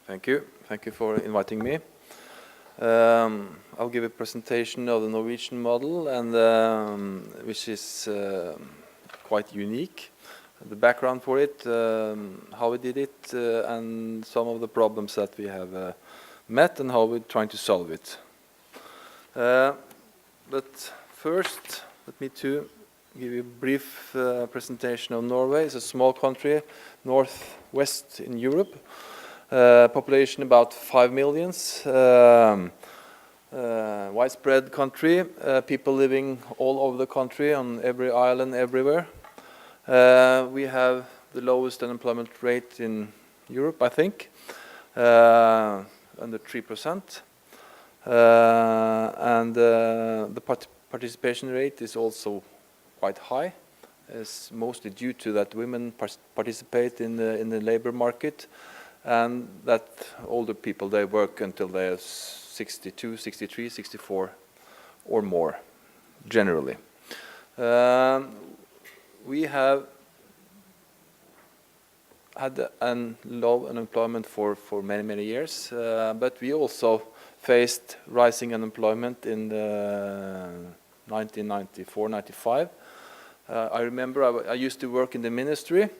Thank you. Thank you for inviting me. I'll give a presentation of the Norwegian model, and which is quite unique. The background for it, how we did it, and some of the problems that we have met and how we're trying to solve it. But first, let me give you a brief presentation of Norway. It's a small country, northwest in Europe. Population about 5 million. Widespread country. People living all over the country, on every island, everywhere. We have the lowest unemployment rate in Europe, I think, under 3%. And the participation rate is also quite high. It's mostly due to that women participate in the labor market, and that older people, they work until they're 62, 63, 64 or more, generally. We have had a low unemployment for many years, but we also faced rising unemployment in 1994-95. I remember I used to work in the ministry,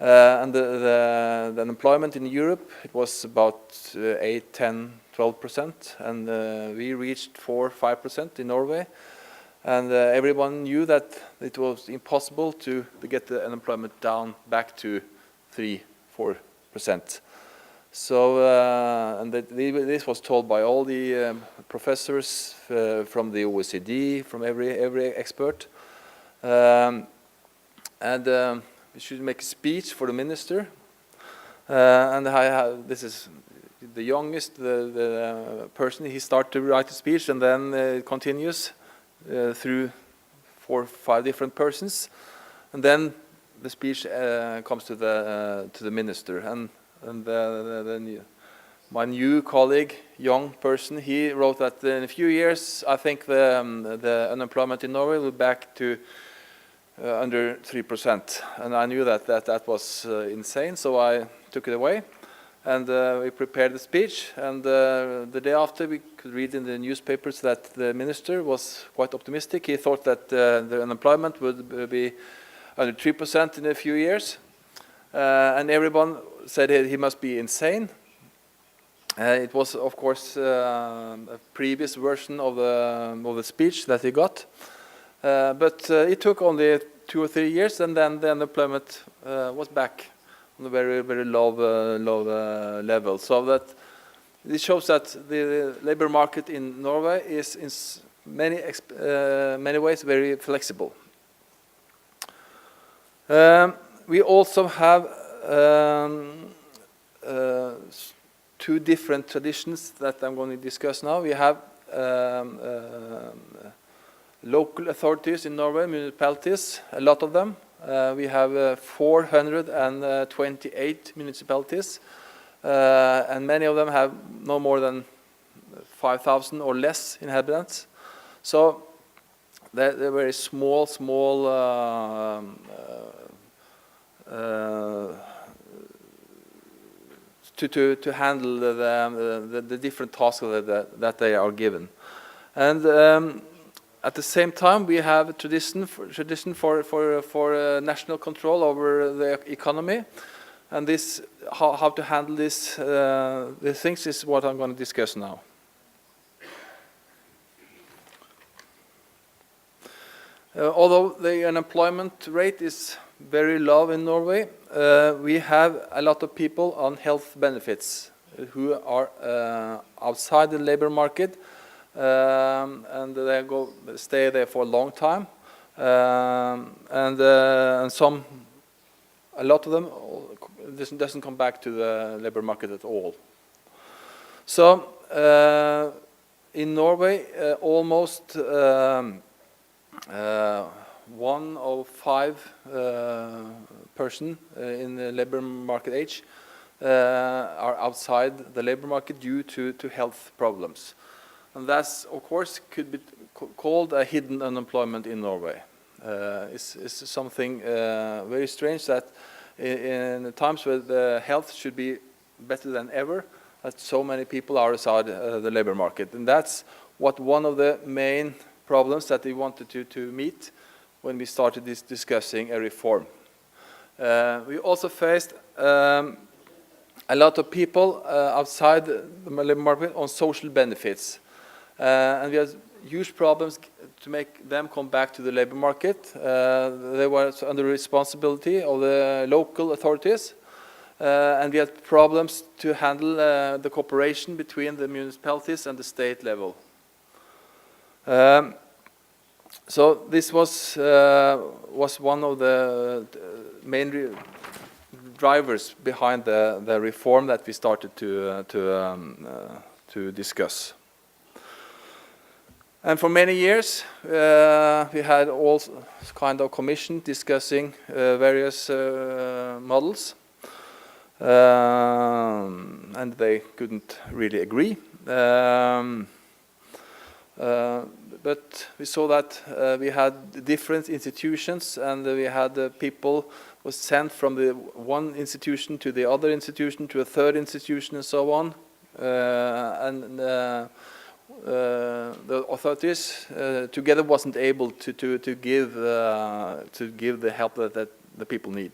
and the unemployment in Europe, it was about 8, 10, 12%, and we reached 4-5% in Norway. And everyone knew that it was impossible to get the unemployment down back to 3-4%. So, and this was told by all the professors from the OECD, from every expert. We should make a speech for the minister. And this is the youngest, the person. He started to write a speech, and then it continues through 4 or 5 different persons, and then the speech comes to the minister. And my new colleague, young person, he wrote that in a few years, I think the unemployment in Norway will be back to under 3%. And I knew that was insane, so I took it away. And we prepared the speech, and the day after we could read in the newspapers that the minister was quite optimistic. He thought that the unemployment would be under 3% in a few years, and everyone said he must be insane. It was, of course, a previous version of the speech that he got, but it took only 2 or 3 years, and then the unemployment was back on a very low level. So that this shows that the labor market in Norway is in many ways very flexible. We also have 2 different traditions that I'm going to discuss now. We have local authorities in Norway, municipalities, a lot of them. We have 428 municipalities, and many of them have no more than 5,000 or less inhabitants. So they're very small to handle the different tasks that they are given. And at the same time, we have a tradition for national control over the economy, and this how to handle these things is what I'm going to discuss now. Although the unemployment rate is very low in Norway, we have a lot of people on health benefits who are outside the labor market. And they stay there for a long time, and a lot of them doesn't come back to the labor market at all. So in Norway, almost 1 of 5 person in the labor market age are outside the labor market due to health problems. And that's, of course, could be called a hidden unemployment in Norway. It's something very strange that in times where the health should be better than ever, that so many people are outside the labor market. And that's what one of the main problems that we wanted to meet when we started discussing a reform. We also faced a lot of people outside the labor market on social benefits. And we had huge problems to make them come back to the labor market. They were under responsibility of the local authorities. And we had problems to handle the cooperation between the municipalities and the state level. So this was one of the main drivers behind the reform that we started to discuss. And for many years, we had all kind of commission discussing various models. And they couldn't really agree. But we saw that we had different institutions, and we had people was sent from the one institution to the other institution to a third institution and so on. The authorities together wasn't able to give the help that the people need.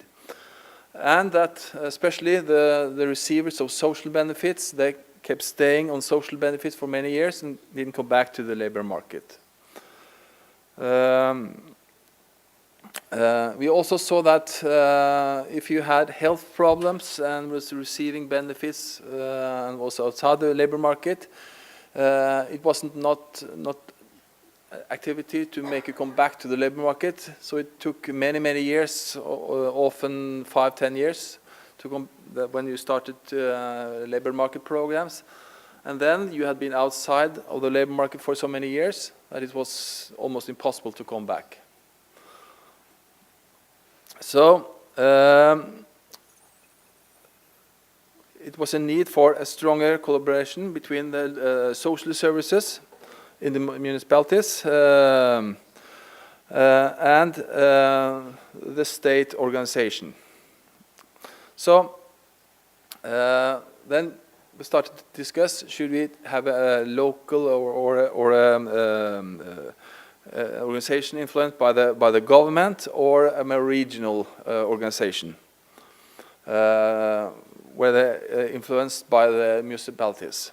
And that especially the receivers of social benefits, they kept staying on social benefits for many years and didn't come back to the labor market. We also saw that if you had health problems and was receiving benefits and was outside the labor market, it wasn't not activity to make you come back to the labor market. So it took many years, often 5-10 years, to come when you started labor market programs. And then you had been outside of the labor market for so many years that it was almost impossible to come back. So it was a need for a stronger collaboration between the social services in the municipalities and the state organization. So then we started to discuss, should we have a local or organization influenced by the government, or a more regional organization where they're influenced by the municipalities.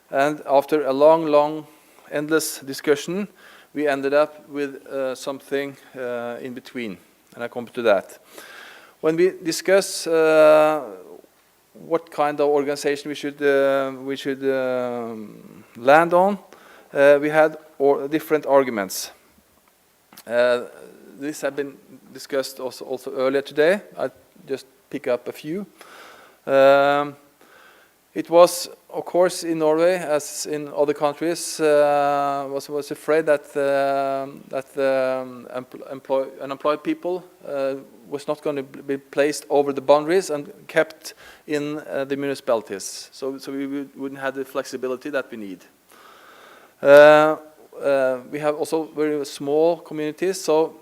And after a long, endless discussion, we ended up with something in between, and I come to that. When we discuss what kind of organization we should land on, we had different arguments. This had been discussed also earlier today. I just pick up a few. It was, of course, in Norway, as in other countries, was afraid that unemployed people was not going to be placed over the boundaries and kept in the municipalities. So we wouldn't have the flexibility that we need. We have also very small communities, so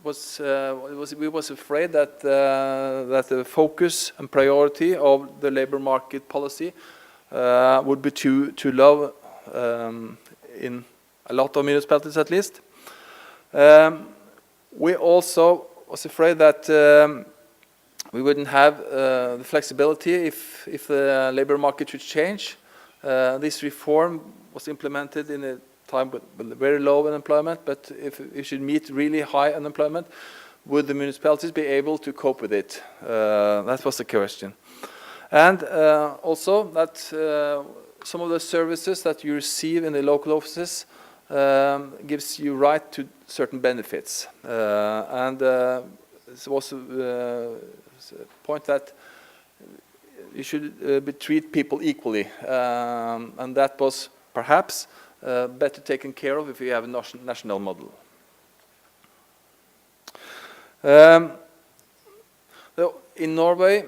we was afraid that the focus and priority of the labor market policy would be too low in a lot of municipalities, at least. We also was afraid that we wouldn't have the flexibility if the labor market should change. This reform was implemented in a time with very low unemployment, but if it should meet really high unemployment, would the municipalities be able to cope with it? That was the question. And also that some of the services that you receive in the local offices gives you right to certain benefits. And it was a point that you should treat people equally. And that was perhaps better taken care of if you have a national model. In Norway,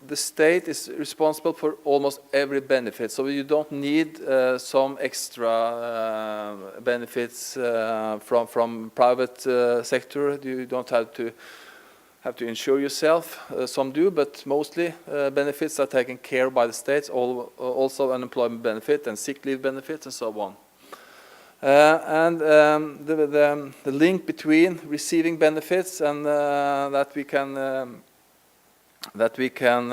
the state is responsible for almost every benefit, so you don't need some extra benefits from private sector. You don't have to have to insure yourself. Some do, but mostly benefits are taken care of by the states, also unemployment benefit and sick leave benefits and so on. And the link between receiving benefits and that we can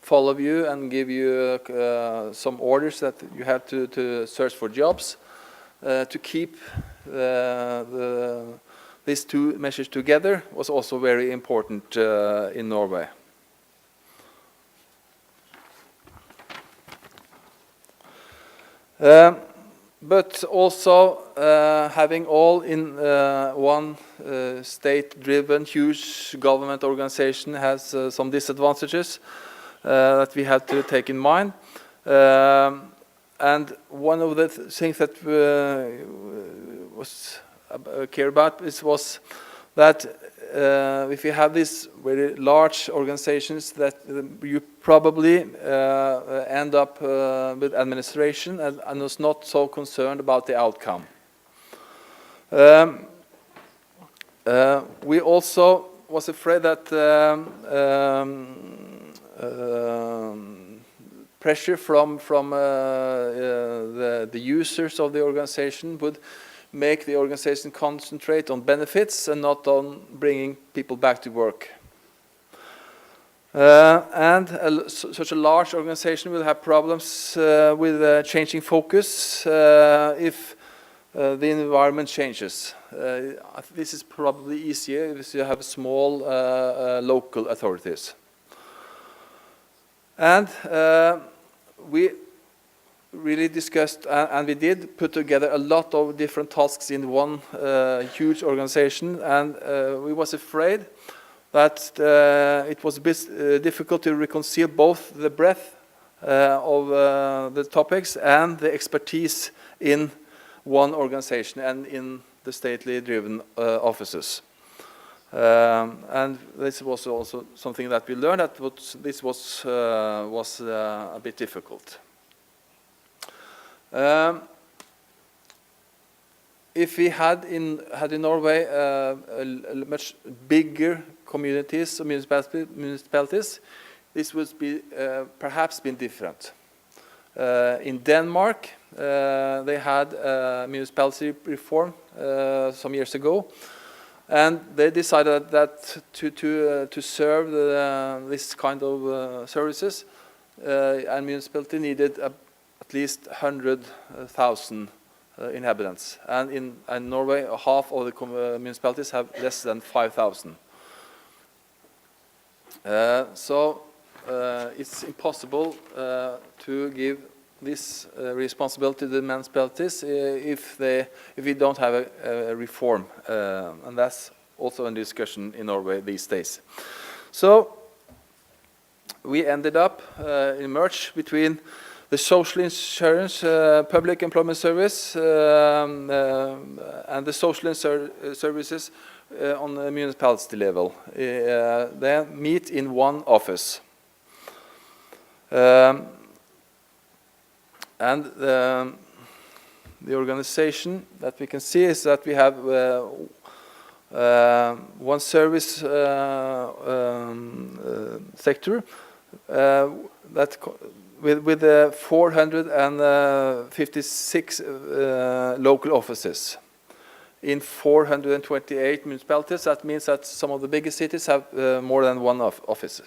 follow you and give you some orders that you have to search for jobs, to keep these two measures together was also very important in Norway. But also having all in one state-driven, huge government organization has some disadvantages that we have to take in mind. And one of the things that was care about was that if you have these very large organizations, that you probably end up with administration and was not so concerned about the outcome. We also was afraid that pressure from the users of the organization would make the organization concentrate on benefits and not on bringing people back to work. Such a large organization will have problems with changing focus if the environment changes. This is probably easier if you have small local authorities. And we really discussed, and we did put together a lot of different tasks in one huge organization, and we was afraid that it was a bit difficult to reconcile both the breadth of the topics and the expertise in one organization and in the stately driven offices. And this was also something that we learned, that this was a bit difficult. If we had in Norway much bigger communities or municipalities, this would be perhaps been different. In Denmark, they had a municipality reform some years ago, and they decided that to serve this kind of services, a municipality needed at least 100,000 inhabitants, and in Norway, half of the municipalities have less than 5,000. So it's impossible to give this responsibility to the municipalities if we don't have a reform, and that's also a discussion in Norway these days. So we ended up in merge between the social insurance, public employment service, and the social services on the municipality level. They meet in one office. And the organization that we can see is that we have one service sector that with 456 local offices in 428 municipalities. That means that some of the biggest cities have more than one office.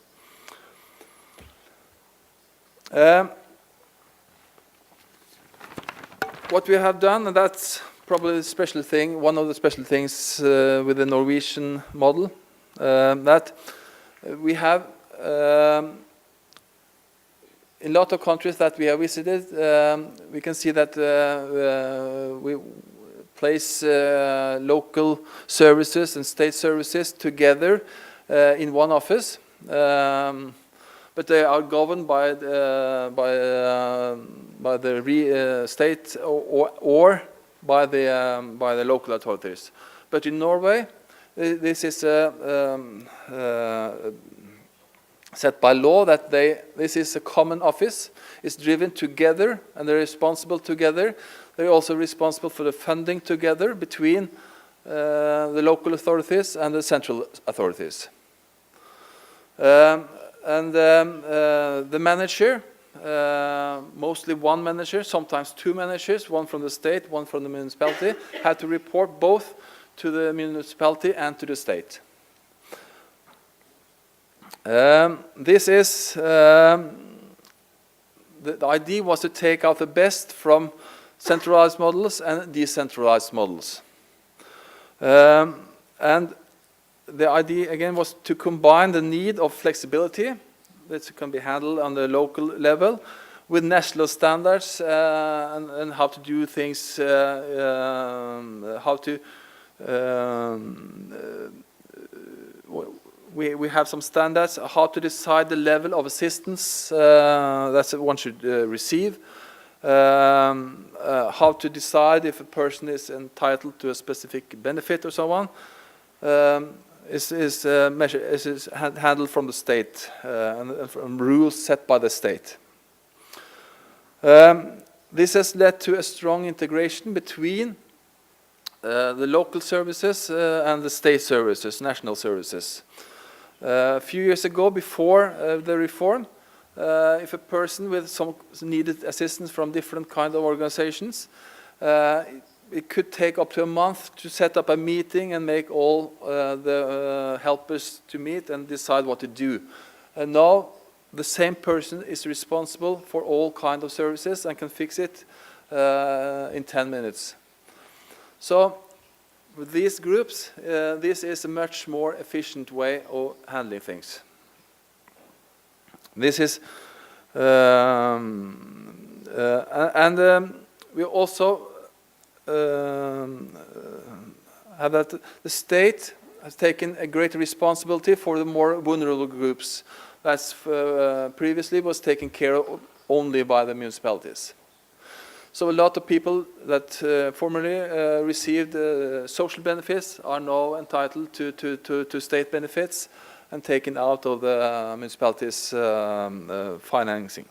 What we have done, and that's probably the special thing, one of the special things with the Norwegian model, that we have in a lot of countries that we have visited, we can see that we place local services and state services together in one office, but they are governed by the state or by the local authorities. But in Norway, this is set by law that this is a common office. It's driven together, and they're responsible together. They're also responsible for the funding together between the local authorities, and the central authorities. The manager, mostly one manager, sometimes two managers, one from the state, one from the municipality, had to report both to the municipality and to the state. This is the idea was to take out the best from centralized models and decentralized models. And the idea again was to combine the need of flexibility that can be handled on the local level with national standards and how to do things, how to we have some standards, how to decide the level of assistance that one should receive, how to decide if a person is entitled to a specific benefit or so on, is handled from the state and from rules set by the state. This has led to a strong integration between the local services and the state services, national services. A few years ago, before the reform, if a person with some needed assistance from different kind of organizations, it could take up to a month to set up a meeting and make all the helpers to meet and decide what to do. And now the same person is responsible for all kinds of services and can fix it in 10 minutes. So with these groups, this is a much more efficient way of handling things. This is, we also have that the state has taken a greater responsibility for the more vulnerable groups that previously was taken care of only by the municipalities. So a lot of people that formerly received social benefits are now entitled to state benefits and taken out of the municipalities' financing.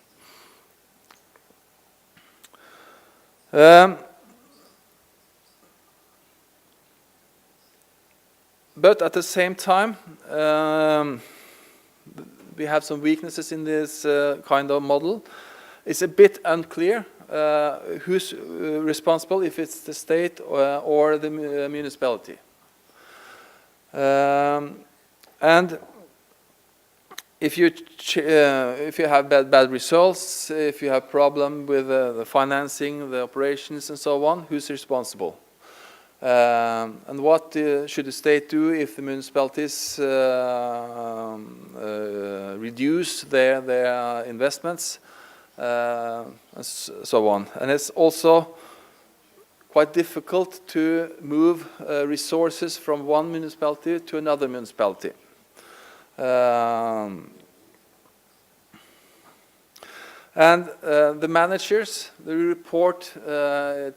But at the same time, we have some weaknesses in this kind of model. It's a bit unclear who's responsible, if it's the state or the municipality. And if you have bad results, if you have problem with the financing, the operations, and so on, who's responsible? And what should the state do if the municipalities reduce their investments, and so on? And it's also quite difficult to move resources from one municipality to another municipality. And the managers, they report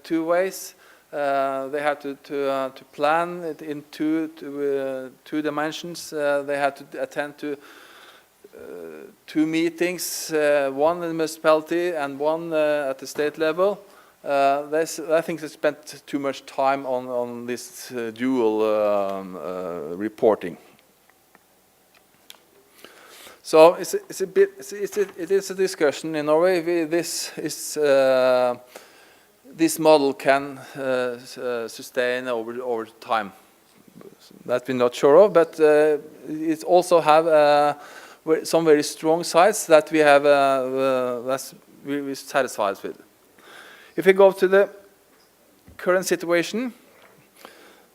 two ways. They have to plan it in two dimensions. They have to attend to two meetings, one in the municipality and one at the state level. I think they spent too much time on this dual reporting. So it is a discussion in Norway. This model can sustain over time. That we're not sure of, but it also have some very strong sides that we have we're satisfied with. If we go to the current situation,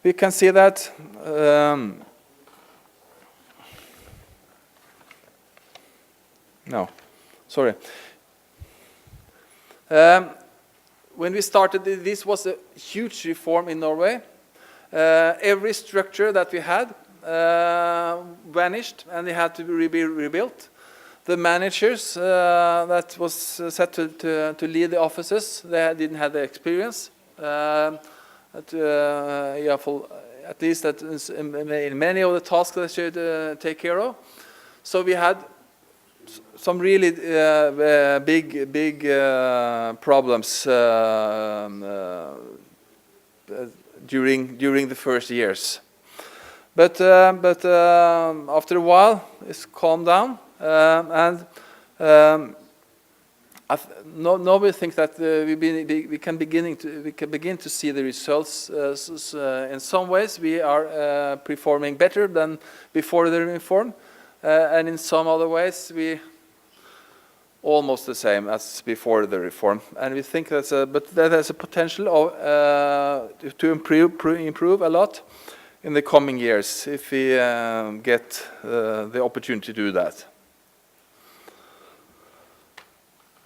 we can see that no, sorry. When we started, this was a huge reform in Norway. Every structure that we had vanished, and they had to be rebuilt. The managers that was set to lead the offices, they didn't have the experience. At least in many of the tasks they should take care of. So we had some really big problems during the first years. But after a while, it's calmed down, and now we think that we can begin to see the results. In some ways, we are performing better than before the reform, and in some other ways, we almost the same as before the reform. And we think there's a potential to improve a lot in the coming years if we get the opportunity to do that.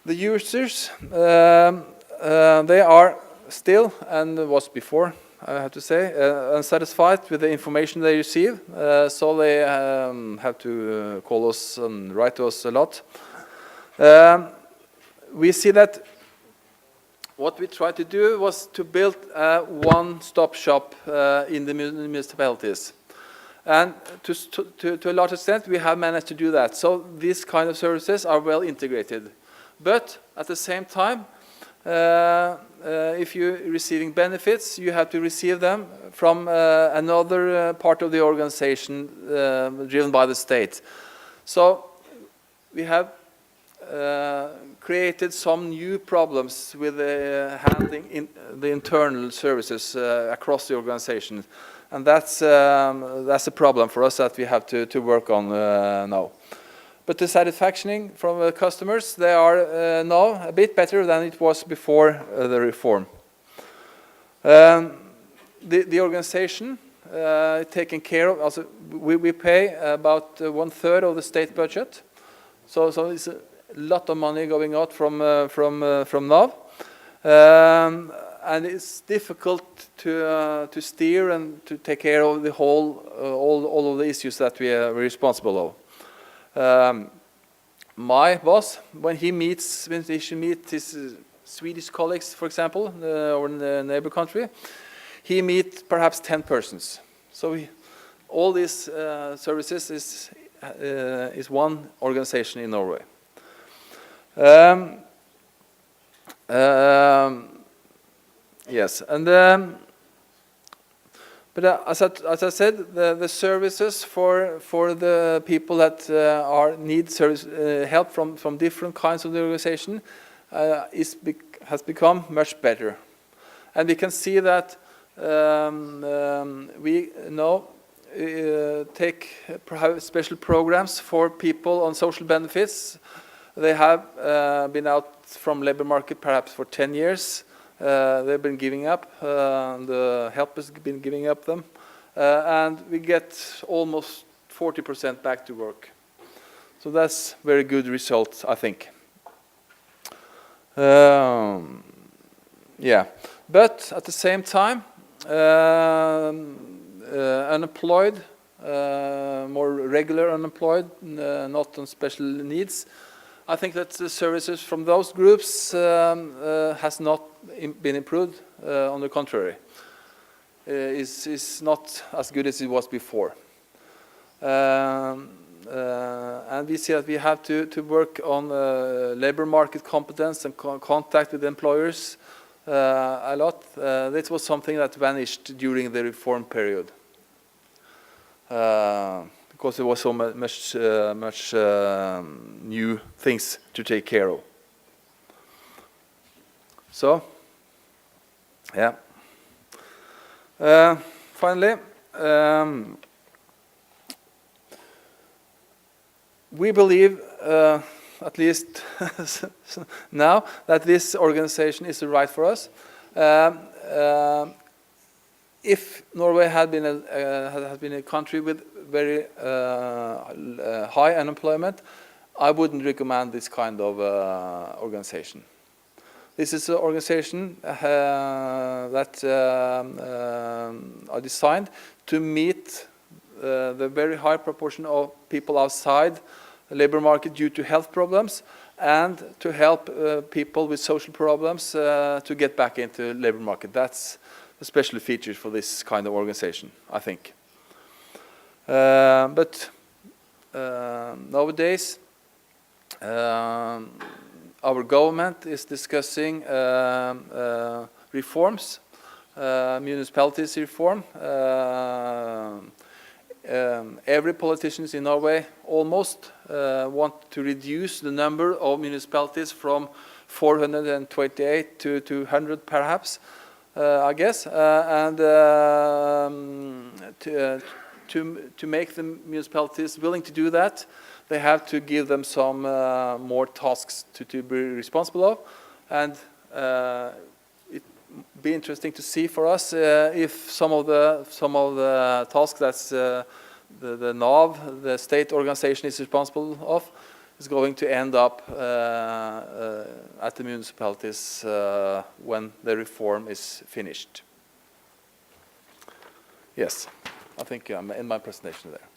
The users, they are still, and was before, I have to say, unsatisfied with the information they receive, so they have to call us and write to us a lot. We see that what we tried to do was to build a one-stop shop in the municipalities. And to a large extent, we have managed to do that. So these kind of services are well integrated. But at the same time, if you're receiving benefits, you have to receive them from another part of the organization driven by the state. So we have created some new problems with handling the internal services across the organization. And that's a problem for us that we have to work on now. But the satisfaction from the customers, they are now a bit better than it was before the reform. The organization taken care of, also we pay about 1/3 of the state budget. So it's a lot of money going out from NAV. And it's difficult to steer and to take care of the all of the issues that we are responsible of. My boss, when he should meet his Swedish colleagues, for example, or in the neighbor country, he meets perhaps 10 persons. So all these services is one organization in Norway. Yes, and but as I said, the services for the people that need help from different kinds of the organization has become much better, and we can see that we now take special programs for people on social benefits. They have been out from labor market perhaps for 10 years. They've been giving up, the help has been giving up them, and we get almost 40% back to work. So that's very good result, I think. Yeah, but at the same time, unemployed, more regular unemployed, not on special needs, I think that the services from those groups has not been improved. On the contrary, is not as good as it was before. And we see that we have to work on labor market competence and contact with employers a lot. This was something that vanished during the reform period. Because there was so much new things to take care of. So, yeah. Finally, we believe, at least now, that this organization is the right for us. If Norway had been a country with very high unemployment, I wouldn't recommend this kind of organization. This is an organization that are designed to meet the very high proportion of people outside the labor market due to health problems, and to help people with social problems to get back into the labor market. That's the special features for this kind of organization, I think. But nowadays, our government is discussing reforms municipalities reform. Every politician in Norway almost want to reduce the number of municipalities from 428 to 200 perhaps, I guess, and to make the municipalities willing to do that, they have to give them some more tasks to be responsible of, and it be interesting to see for us if some of the tasks that's the NAV, the state organization, is responsible of, is going to end up at the municipalities when the reform is finished. Yes, I think I'm in my presentation there.